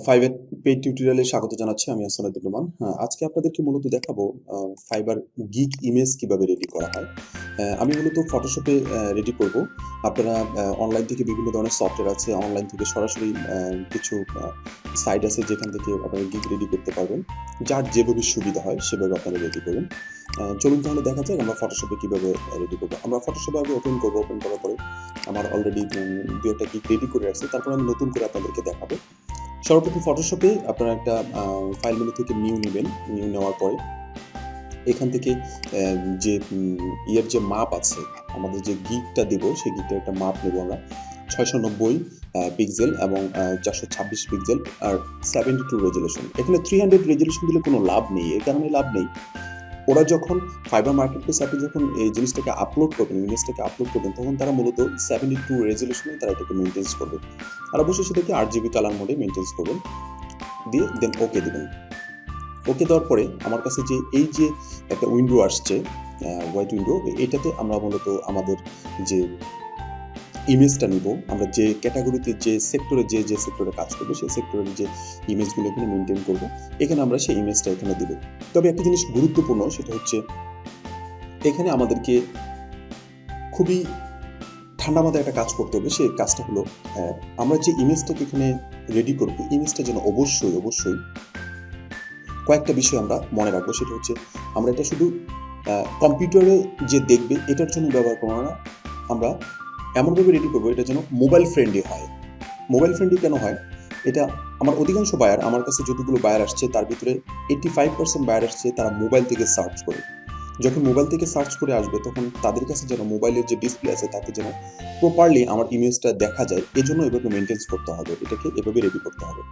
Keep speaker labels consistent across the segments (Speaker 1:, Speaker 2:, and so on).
Speaker 1: Fibre paid টিউটোরিয়ালে স্বাগত জানাচ্ছি। আমি আসসাদুর রহমান। আজকে আপনাদেরকে মূলত দেখাবো ফাইবার গিগ ইমেজ কিভাবে রেডি করা হয়। আমি মূলত ফটোশপে রেডি করব। আপনারা অনলাইন থেকে বিভিন্ন ধরনের সফটওয়্যার আছে। অনলাইন থেকে সরাসরি কিছু সাইট আছে যেখান থেকে আপনারা গিগ রেডি করতে পারবেন। যার যেভাবে সুবিধা হয় সেভাবে আপনারা রেডি করবেন। চলুন তাহলে দেখা যাক আমরা ফটোশপে কিভাবে রেডি করব। আমরা ফটোশপে আগে ওপেন করব। ওপেন করার পরে আমার অলরেডি ২-১টা গিগ রেডি করে রাখছি। তারপর আমি নতুন করে আপনাদেরকে দেখাবো। সর্বপ্রথম ফটোশপে আপনারা একটা ফাইল মেনু থেকে নিউ নেবেন। নিউ নেওয়ার পরে এখান থেকে যে ইয়ের যে মাপ আছে, আমাদের যে গিগটা দিব সেই গিগটার একটা মাপ নেব আমরা 690 পিক্সেল এবং 426 পিক্সেল আর 72 রেজুলেশন। এখানে 300 রেজুলেশন দিলে কোনো লাভ নেই। এর কারণে লাভ নেই, ওরা যখন ফাইবার মার্কেটপ্লেস অ্যাপে যখন এই জিনিসটাকে আপলোড করবেন, ইমেজটাকে আপলোড করবেন, তখন তারা মূলত 72 রেজুলেশনে তারা এটাকে মেনটেন করবে। আর অবশ্যই সেটাকে 8GB কালার মোডে মেনটেন করবেন, দিয়ে দেন ওকে দেবেন। ওকে দেওয়ার পরে আমার কাছে এই যে একটা উইন্ডো আসছে, হোয়াইট উইন্ডো, এটাতে আমরা মূলত আমাদের যে ইমেজটা নিব, আমরা যে ক্যাটাগরিতে যে সেক্টরে যে সেক্টরে কাজ করবো সেই সেক্টরের যে ইমেজগুলো এখানে মেনটেন করবো, এখানে আমরা সেই ইমেজটা এখানে দিব। তবে একটা জিনিস গুরুত্বপূর্ণ, সেটা হচ্ছে এখানে আমাদেরকে খুবই ঠান্ডা মাথায় একটা কাজ করতে হবে। সেই কাজটা হলো আমরা যে ইমেজটাকে এখানে রেডি করবো, ইমেজটা যেন অবশ্যই কয়েকটা বিষয় আমরা মনে রাখবো। সেটা হচ্ছে আমরা এটা শুধু কম্পিউটারে যে দেখবে এটার জন্য ব্যবহার করবো না, আমরা এমনভাবে রেডি করবো এটা যেন মোবাইল ফ্রেন্ডলি হয়। মোবাইল ফ্রেন্ডলি কেন হয়? এটা আমার অধিকাংশ বায়ার, আমার কাছে যতগুলো বায়ার আসছে তার ভিতরে 85% বায়ার আসছে তারা মোবাইল থেকে সার্চ করে। যখন মোবাইল থেকে সার্চ করে আসবে তখন তাদের কাছে যেন মোবাইলের যে ডিসপ্লে আছে তাতে যেন প্রপারলি আমার ইমেজটা দেখা যায়, এজন্য এভাবে মেনটেন করতে হবে, এটাকে এভাবে রেডি করতে হবে।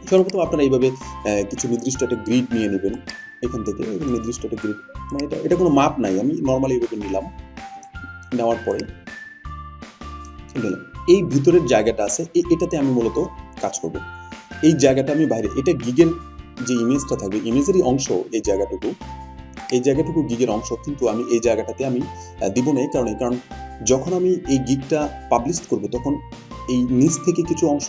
Speaker 1: সর্বপ্রথম আপনারা এইভাবে কিছু নির্দিষ্ট একটা গ্রিড নিয়ে নেবেন। এখান থেকে নির্দিষ্ট একটা গ্রিড, মানে এটা কোনো মাপ নাই, আমি নর্মালি এইভাবে নিলাম। নেওয়ার পরে এই ভিতরের জায়গাটা আছে, এটাতে আমি মূলত কাজ করব। এই জায়গাটা আমি বাইরে, এটা গিগের যে ইমেজটা থাকবে, ইমেজেরই অংশ এই জায়গাটুকু গিগের অংশ, কিন্তু আমি এই জায়গাটাতে আমি দিব না। কারণ যখন আমি এই গিগটা পাবলিশ করব তখন এই নিচ থেকে কিছু অংশ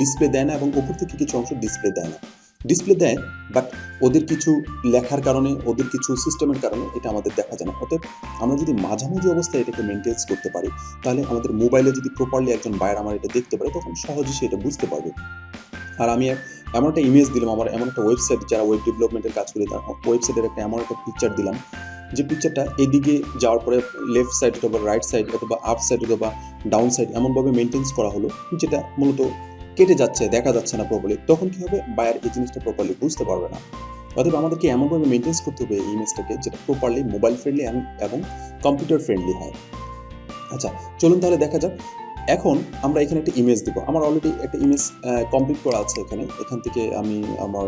Speaker 1: ডিসপ্লে দেয় না এবং উপর থেকে কিছু অংশ ডিসপ্লে দেয়, বাট ওদের কিছু লেখার কারণে, ওদের কিছু সিস্টেমের কারণে এটা আমাদের দেখা যায় না। অতএব আমরা যদি মাঝামাঝি অবস্থায় এটাকে মেনটেন করতে পারি, তাহলে আমাদের মোবাইলে যদি প্রপারলি একজন বায়ার আমার এটা দেখতে পারে তখন সহজেই সে এটা বুঝতে পারবে। আর আমি এমন একটা ইমেজ দিলাম, আমার এমন একটা ওয়েবসাইট, যারা ওয়েব ডেভেলপমেন্টের কাজ করে তার ওয়েবসাইটের একটা এমন একটা পিকচার দিলাম, যে পিকচারটা এদিকে যাওয়ার পরে লেফট সাইড অথবা রাইট সাইড অথবা আপ সাইড অথবা ডাউন সাইড এমনভাবে মেনটেন করা হলো যেটা মূলত কেটে যাচ্ছে, দেখা যাচ্ছে না প্রপারলি। তখন কি হবে? বায়ার এই জিনিসটা প্রপারলি বুঝতে পারবে না। অতএব আমাদেরকে এমনভাবে মেনটেন করতে হবে এই ইমেজটাকে যেটা প্রপারলি মোবাইল ফ্রেন্ডলি এবং কম্পিউটার ফ্রেন্ডলি হয়। আচ্ছা, চলুন তাহলে দেখা যাক। এখন আমরা এখানে একটা ইমেজ দিব। আমার অলরেডি একটা ইমেজ কমপ্লিট করা আছে এখান থেকে আমি আমার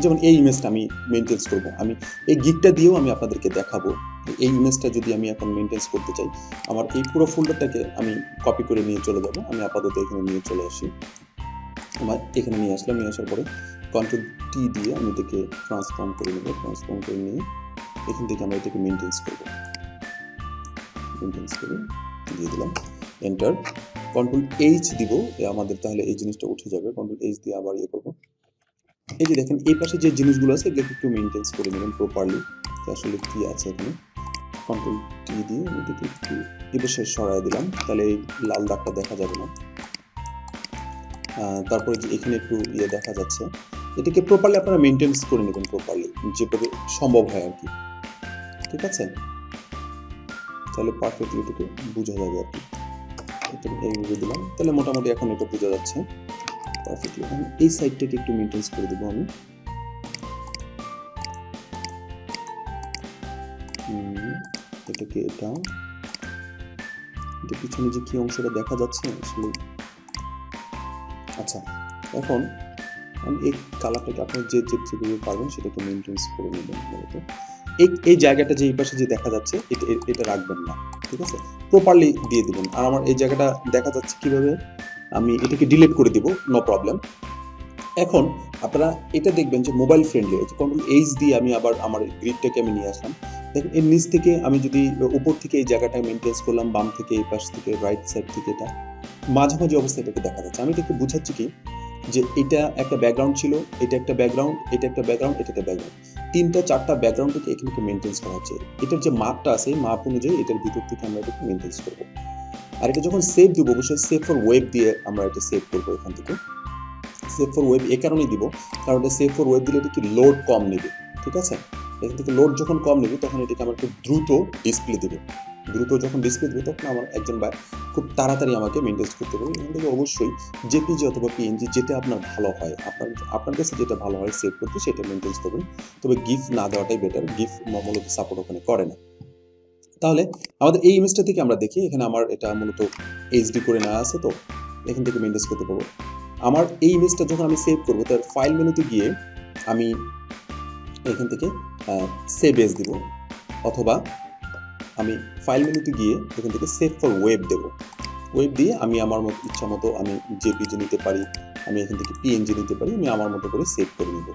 Speaker 1: যেমন এই ইমেজটা আমি মেনটেন করব, আমি এই গিগটা দিয়েও আমি আপনাদেরকে দেখাবো। এই ইমেজটা যদি আমি এখন মেনটেন করতে চাই, আমার এই পুরো ফোল্ডারটাকে আমি কপি করে নিয়ে চলে যাব। আমি আপাতত এখানে নিয়ে চলে আসি। আমার এখানে নিয়ে আসলাম, নিয়ে আসার পরে Ctrl+T দিয়ে আমি এটাকে ট্রান্সফর্ম করে নেব। ট্রান্সফর্ম করে নিয়ে এখান থেকে আমরা এটাকে মেনটেন করব। মেনটেন করে দিয়ে দিলাম, এন্টার। Ctrl+H দিব, আমাদের তাহলে এই জিনিসটা উঠে যাবে। Ctrl+H দিয়ে আবার ইয়ে করবো। এই যে দেখেন এই পাশে যে জিনিসগুলো আছে এগুলো একটু মেনটেন করে নেবেন প্রপারলি, আসলে কি আছে এখানে। Ctrl+T দিয়ে এটাকে একটু এপাশে সরাই দিলাম, তাহলে এই লাল দাগটা দেখা যাবে না। তারপরে যে এখানে একটু দেখা যাচ্ছে, এটাকে প্রপারলি আপনারা মেনটেন করে নেবেন, প্রপারলি যেভাবে সম্ভব হয় আর কি। ঠিক আছে, তাহলে পারফেক্টলি এটাকে বোঝা যাবে আর কি। এটা এইভাবে দিলাম, তাহলে মোটামুটি এখন এটা বোঝা যাচ্ছে পারফেক্টলি। এই সাইডটাকে একটু মেনটেন করে দেবো আমি। এটাকে এটা পিছনে যে কি অংশটা দেখা যাচ্ছে আসলে। আচ্ছা, এখন আমি এই কালারটাকে আপনি যেভাবে পারবেন সেটাকে মেনটেন করে নেবেন। এই জায়গাটা যে এই পাশে যে দেখা যাচ্ছে এটা রাখবেন না, ঠিক আছে, প্রপারলি দিয়ে দিবেন। আর আমার এই জায়গাটা দেখা যাচ্ছে কিভাবে, আমি এটাকে ডিলিট করে দিব, নো প্রবলেম। এখন আপনারা এটা দেখবেন যে মোবাইল ফ্রেন্ডলি। Ctrl+H দিয়ে আমি আবার আমার গ্রিডটাকে আমি নিয়ে আসলাম। দেখেন এর নিচ থেকে আমি যদি উপর থেকে এই জায়গাটা মেনটেন করলাম, বাম থেকে এই পাশ থেকে রাইট সাইড থেকে এটা, মাঝামাঝি অবস্থায় এটাকে দেখা যাচ্ছে। আমি এটাকে বুঝাচ্ছি কি যে এটা একটা ব্যাকগ্রাউন্ড ছিল, এটা একটা ব্যাকগ্রাউন্ড, এটা একটা ব্যাকগ্রাউন্ড, এটা একটা ব্যাকগ্রাউন্ড। ৩টা ৪টা ব্যাকগ্রাউন্ড থেকে এখানে মেইনটেন্স করা হচ্ছে। এটার যে মাপটা আছে এই মাপ অনুযায়ী এটার ভিতর থেকে আমরা এটাকে মেইনটেন্স করব। আর এটা যখন সেভ দিব অবশ্যই সেভ ফর ওয়েব দিয়ে আমরা এটা সেভ করব এখান থেকে। সেভ ফর ওয়েব এ কারণেই দিব কারণ এটা সেভ ফর ওয়েব দিলে এটা কি লোড কম নেবে, ঠিক আছে? এখান থেকে লোড যখন কম নেবে তখন এটাকে আমার খুব দ্রুত ডিসপ্লে দেবে। দ্রুত যখন ডিসপ্লে দেবে তখন আমার একজন ভাই খুব তাড়াতাড়ি আমাকে মেনটেন করতে পারবে। এখান থেকে অবশ্যই জেপিজি অথবা পিএনজি যেটা আপনার ভালো হয়, আপনার কাছে যেটা ভালো হয় সেভ করতে সেটা মেনটেন করবেন। তবে গিফ না দেওয়াটাই বেটার, গিফ মূলত সাপোর্ট ওখানে করে না। তাহলে আমাদের এই ইমেজটা থেকে আমরা দেখি এখানে আমার এটা মূলত এইচডি করে নেওয়া আছে, তো এখান থেকে মেনটেন করতে পারবো। আমার এই ইমেজটা যখন আমি সেভ করবো তার ফাইল মেনুতে গিয়ে আমি এখান থেকে সেভ এজ দিব, অথবা আমি ফাইল মেনুতে গিয়ে এখান থেকে সেভ ফর ওয়েব দেব। ওয়েব দিয়ে আমি আমার মতো ইচ্ছা মতো আমি জেপিজি নিতে পারি, আমি এখান থেকে পিএনজি নিতে পারি, আমি আমার মতো করে সেভ করে নিব।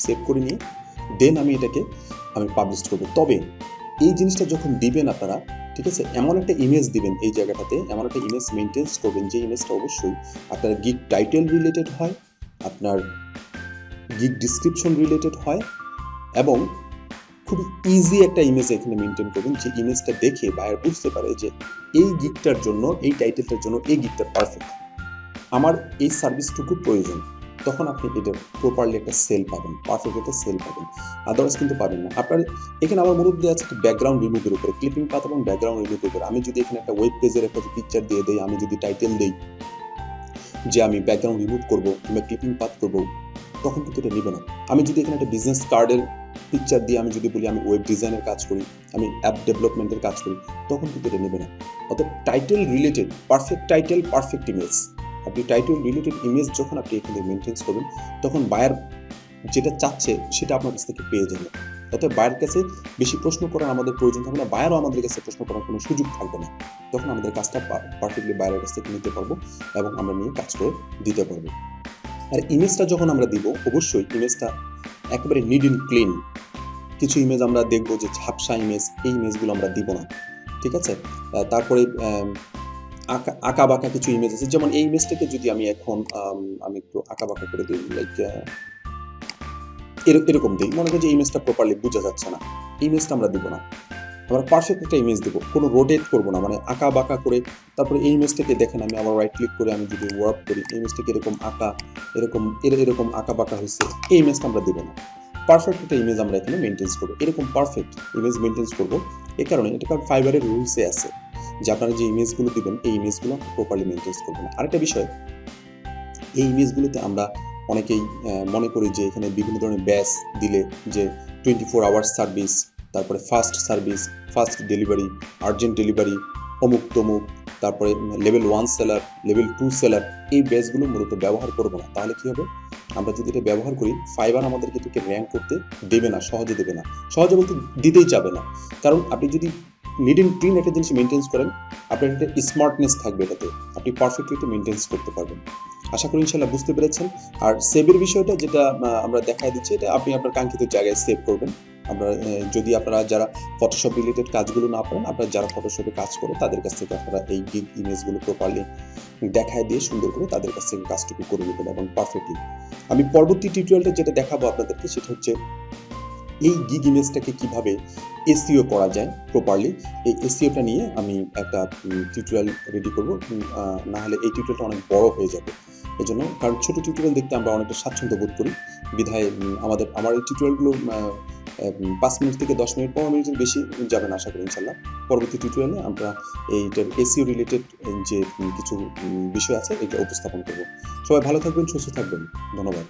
Speaker 1: সেভ করে নিয়ে দেন আমি এটাকে পাবলিশ করব। তবে এই জিনিসটা যখন দিবেন আপনারা, ঠিক আছে, এমন একটা ইমেজ দিবেন এই জায়গাটাতে, এমন একটা ইমেজ মেনটেন্স করবেন যে ইমেজটা অবশ্যই আপনার গিগ টাইটেল রিলেটেড হয়, আপনার গিগ ডিসক্রিপশন রিলেটেড হয়, এবং খুব ইজি একটা ইমেজ এখানে মেনটেন করবেন যে ইমেজটা দেখে বায়ার বুঝতে পারে যে এই গিগটার জন্য, এই টাইটেলটার জন্য এই গিগটা পারফেক্ট, আমার এই সার্ভিসটুকু প্রয়োজন। তখন আপনি এটা প্রপারলি একটা সেল পাবেন, পারফেক্ট একটা সেল পাবেন, আদারওয়াইজ কিন্তু পাবেন না। আপনার এখানে আমার মূলত দেওয়া আছে ব্যাকগ্রাউন্ড রিমুভের উপরে, ক্লিপিং পাথ এবং ব্যাকগ্রাউন্ড রিমুভের উপরে। আমি যদি এখানে একটা ওয়েব পেজের একটা পিকচার দিয়ে দেই, আমি যদি টাইটেল দেই যে আমি ব্যাকগ্রাউন্ড রিমুভ করবো কিংবা ক্লিপিং পাথ করবো, তখন কিন্তু এটা নেবে না। আমি যদি এখানে একটা বিজনেস কার্ডের পিকচার দিয়ে আমি যদি বলি আমি ওয়েব ডিজাইনের কাজ করি, আমি অ্যাপ ডেভেলপমেন্টের কাজ করি, তখন কিন্তু এটা নেবে না। অর্থাৎ title related perfect title, perfect image, আপনি টাইটেল রিলেটেড ইমেজ যখন আপনি এখানে মেনটেন করবেন তখন বায়ার যেটা চাচ্ছে সেটা আপনার কাছ থেকে পেয়ে যাবে। অর্থাৎ বায়ার কাছে বেশি প্রশ্ন করার আমাদের প্রয়োজন থাকবে না, বায়ারও আমাদের কাছে প্রশ্ন করার কোনো সুযোগ থাকবে না। তখন আমাদের কাজটা পারফেক্টলি বায়ারের কাছ থেকে নিতে পারবো এবং আমরা নিয়ে কাজ করে দিতে পারবো। আর ইমেজটা যখন আমরা দিব অবশ্যই ইমেজটা একেবারে নিট অ্যান্ড ক্লিন। কিছু ইমেজ আমরা দেখবো যে ঝাপসা ইমেজ, এই ইমেজগুলো আমরা দিব না, ঠিক আছে? তারপরে আঁকা বাঁকা কিছু ইমেজ আছে, যেমন এই ইমেজটাকে যদি আমি এখন আমি একটু আঁকা বাঁকা করে দিই, লাইক এরকম দিই, মনে করি যে ইমেজটা প্রপারলি বোঝা যাচ্ছে না, ইমেজটা আমরা দিব না। আমরা পারফেক্ট একটা ইমেজ দেবো, কোনো রোটেট করবো না, মানে আঁকা বাঁকা করে। তারপরে এই ইমেজটাকে দেখেন আমি আবার রাইট ক্লিক করে আমি যদি ওয়ার্ক করি, এই ইমেজটাকে এরকম আঁকা, এরকম আঁকা বাঁকা হয়েছে, এই ইমেজটা আমরা দেবো না। পারফেক্ট একটা ইমেজ আমরা এখানে মেনটেন করবো, এরকম পারফেক্ট ইমেজ মেনটেন করবো। এই কারণে এটা কারণ ফাইবারের রুলসে আছে যে আপনারা যে ইমেজগুলো দিবেন এই ইমেজগুলো প্রপারলি মেনটেন করবেন। আরেকটা বিষয়, এই ইমেজগুলোতে আমরা অনেকেই মনে করি যে এখানে বিভিন্ন ধরনের ব্যাচ দিলে যে 24 আওয়ার্স সার্ভিস, তারপরে fast service, fast delivery, urgent delivery, অমুক তমুক, তারপরে লেভেল 1 সেলার, লেভেল 2 সেলার, এই ব্যাচগুলো মূলত ব্যবহার করবো না। তাহলে কী হবে, আমরা যদি এটা ব্যবহার করি ফাইবার আমাদেরকে এটাকে র্যাঙ্ক করতে দেবে না, সহজে দেবে না, সহজে বলতে দিতেই যাবে না। কারণ আপনি যদি নিড অ্যান্ড ক্লিন একটা জিনিস মেনটেন করেন, আপনার একটা স্মার্টনেস থাকবে, এটাতে আপনি পারফেক্টলি এটা মেনটেন করতে পারবেন। আশা করি ইনশাল্লাহ বুঝতে পেরেছেন। আর সেভের বিষয়টা যেটা আমরা দেখাই দিচ্ছি, এটা আপনি আপনার কাঙ্ক্ষিত জায়গায় সেভ করবেন। আমরা যদি আপনারা যারা ফটোশপ রিলেটেড কাজগুলো না পারেন, আপনারা যারা ফটোশপে কাজ করে তাদের কাছ থেকে আপনারা এই গিগ ইমেজগুলো প্রপারলি দেখায় দিয়ে সুন্দর করে তাদের কাছ থেকে কাজটুকু করে নেবেন এবং পারফেক্টলি। আমি পরবর্তী টিউটোরিয়ালটা যেটা দেখাবো আপনাদেরকে সেটা হচ্ছে এই গিগ ইমেজটাকে কিভাবে এসইও করা যায় প্রপারলি। এই এসইওটা নিয়ে আমি একটা টিউটোরিয়াল রেডি করব, না হলে এই টিউটোরিয়ালটা অনেক বড় হয়ে যাবে। এই জন্য, কারণ ছোটো টিউটোরিয়াল দেখতে আমরা অনেকটা স্বাচ্ছন্দ্য বোধ করি, বিধায় আমার এই টিউটোরিয়ালগুলো 5 মিনিট থেকে 10 মিনিট, 15 মিনিটের বেশি যাবে না আশা করি ইনশাল্লাহ। পরবর্তী টিউটোরিয়ালে আমরা এইটার এসইও রিলেটেড যে কিছু বিষয় আছে এটা উপস্থাপন করব। সবাই ভালো থাকবেন, সুস্থ থাকবেন, ধন্যবাদ।